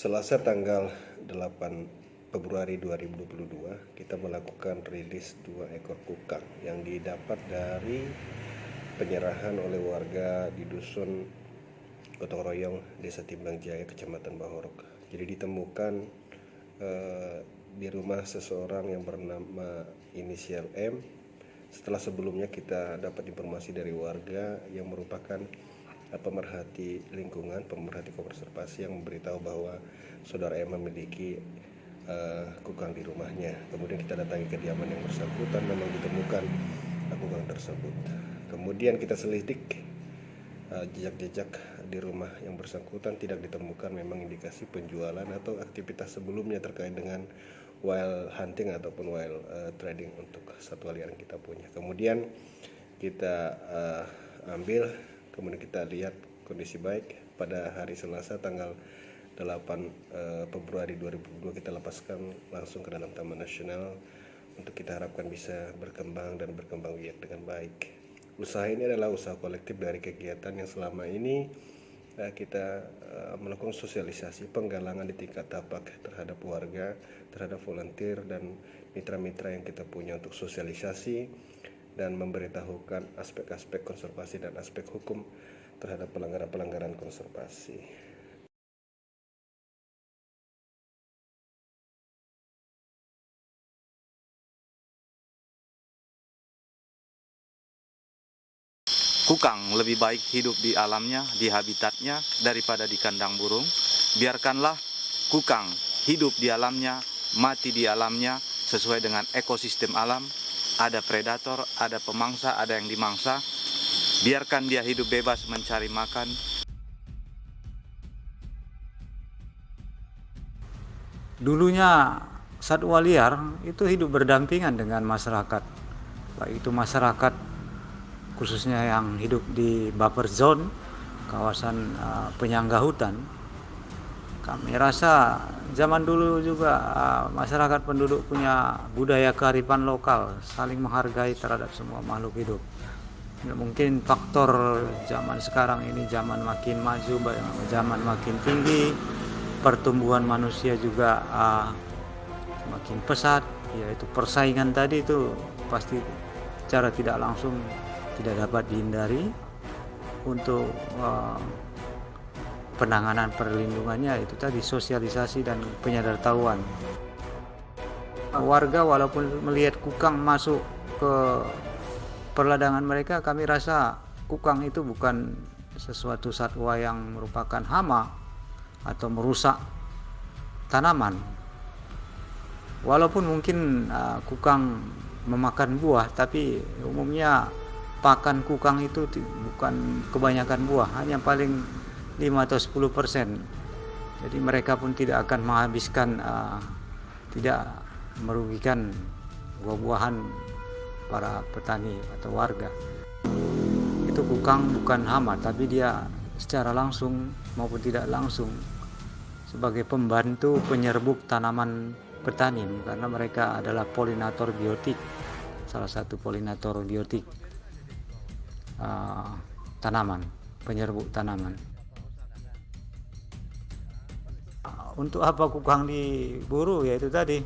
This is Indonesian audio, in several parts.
Selasa tanggal 8 Februari 2022 kita melakukan rilis 2 ekor kukang yang didapat dari penyerahan oleh warga di dusun Gotong Royong, Desa Timbang Jaya, Kecamatan Bahorok. Jadi ditemukan di rumah seseorang yang bernama inisial M. Setelah sebelumnya kita dapat informasi dari warga yang merupakan pemerhati lingkungan, pemerhati konservasi yang memberitahu bahwa saudara M memiliki kukang di rumahnya. Kemudian kita datangi kediaman yang bersangkutan, memang ditemukan kukang tersebut. Kemudian kita selidik jejak-jejak di rumah yang bersangkutan, tidak ditemukan memang indikasi penjualan atau aktivitas sebelumnya terkait dengan wild hunting ataupun wild trading untuk satwa liar yang kita punya. Kemudian kita ambil, kemudian kita lihat kondisi baik. Pada hari Selasa tanggal 8 Februari 2022 kita lepaskan langsung ke dalam Taman Nasional untuk kita harapkan bisa berkembang dan berkembang biak dengan baik. Usaha ini adalah usaha kolektif dari kegiatan yang selama ini kita melakukan sosialisasi penggalangan di tingkat tapak terhadap warga, terhadap volunteer dan mitra-mitra yang kita punya untuk sosialisasi dan memberitahukan aspek-aspek konservasi dan aspek hukum terhadap pelanggaran-pelanggaran konservasi. Kukang lebih baik hidup di alamnya, di habitatnya, daripada di kandang burung. Biarkanlah kukang hidup di alamnya, mati di alamnya, sesuai dengan ekosistem alam. Ada predator, ada pemangsa, ada yang dimangsa. Biarkan dia hidup bebas mencari makan. Dulunya satwa liar itu hidup berdampingan dengan masyarakat. Baik itu masyarakat khususnya yang hidup di buffer zone, kawasan penyangga hutan. Kami rasa zaman dulu juga masyarakat penduduk punya budaya kearifan lokal, saling menghargai terhadap semua makhluk hidup. Mungkin faktor zaman sekarang ini zaman makin maju, zaman makin tinggi, pertumbuhan manusia juga makin pesat, yaitu persaingan tadi itu pasti secara tidak langsung tidak dapat dihindari. Untuk penanganan perlindungannya itu tadi sosialisasi dan penyadartahuan. Warga walaupun melihat kukang masuk ke perladangan mereka, kami rasa kukang itu bukan sesuatu satwa yang merupakan hama atau merusak tanaman. Walaupun mungkin kukang memakan buah, tapi umumnya pakan kukang itu bukan kebanyakan buah, hanya paling 5 atau 10%. Jadi mereka pun tidak akan menghabiskan, tidak merugikan buah-buahan para petani atau warga. Itu kukang bukan hama, tapi dia secara langsung maupun tidak langsung sebagai pembantu penyerbuk tanaman petani, karena mereka adalah polinator biotik, salah satu polinator biotik tanaman, penyerbuk tanaman. Untuk apa kukang diburu? Ya itu tadi,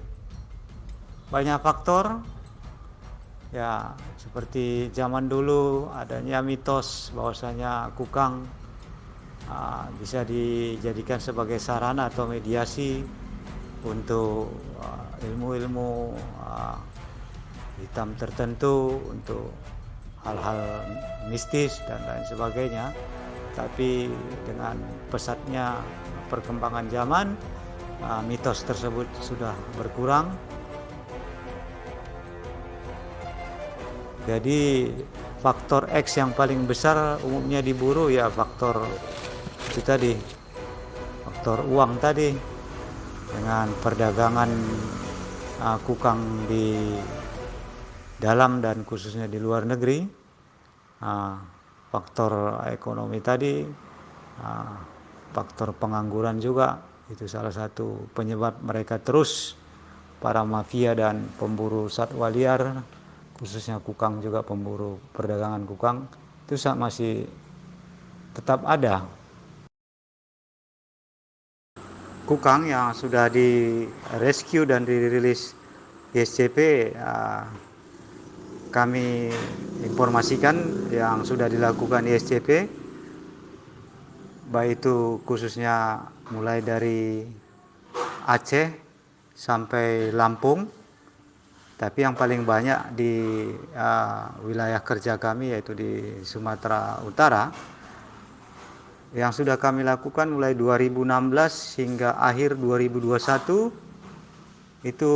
banyak faktor. Ya seperti zaman dulu adanya mitos bahwasanya kukang bisa dijadikan sebagai sarana atau mediasi untuk ilmu-ilmu hitam tertentu, untuk hal-hal mistis dan lain sebagainya. Tapi dengan pesatnya perkembangan zaman, mitos tersebut sudah berkurang. Jadi faktor X yang paling besar umumnya diburu ya faktor itu tadi, faktor uang tadi, dengan perdagangan kukang di dalam dan khususnya di luar negeri. Faktor ekonomi tadi, faktor pengangguran juga, itu salah satu penyebab mereka terus, para mafia dan pemburu satwa liar, khususnya kukang juga, pemburu perdagangan kukang itu masih tetap ada. Kukang yang sudah di rescue dan dirilis ISCP, kami informasikan yang sudah dilakukan ISCP, baik itu khususnya mulai dari Aceh sampai Lampung, tapi yang paling banyak di wilayah kerja kami yaitu di Sumatera Utara. Yang sudah kami lakukan mulai 2016 hingga akhir 2021, itu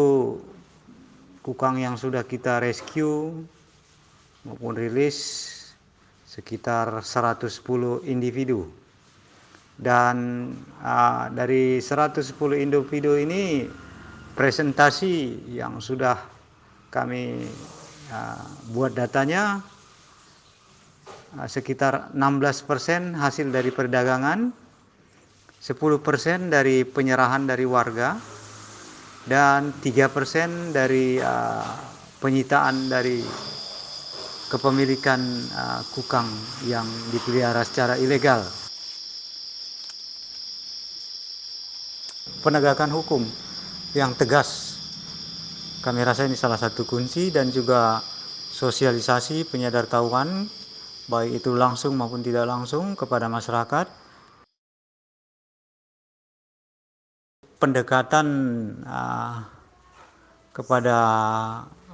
kukang yang sudah kita rescue maupun rilis sekitar 110 individu. Dan dari 110 individu ini, presentasi yang sudah kami buat datanya, sekitar 16% hasil dari perdagangan, 10% dari penyerahan dari warga, dan 3% dari penyitaan dari kepemilikan kukang yang dipelihara secara ilegal. Penegakan hukum yang tegas, kami rasa ini salah satu kunci, dan juga sosialisasi penyadartahuan baik itu langsung maupun tidak langsung kepada masyarakat. Pendekatan kepada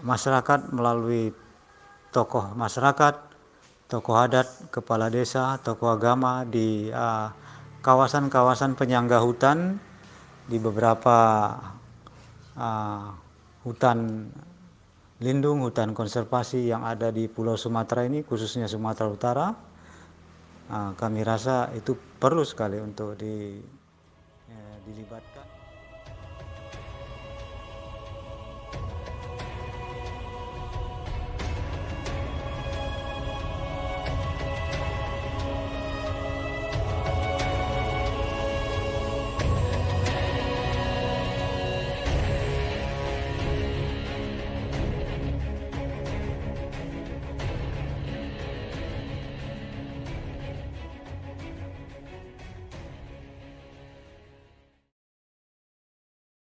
masyarakat melalui tokoh masyarakat, tokoh adat, kepala desa, tokoh agama di kawasan-kawasan penyangga hutan, di beberapa hutan lindung, hutan konservasi yang ada di Pulau Sumatera ini, khususnya Sumatera Utara. Kami rasa itu perlu sekali untuk dilibatkan.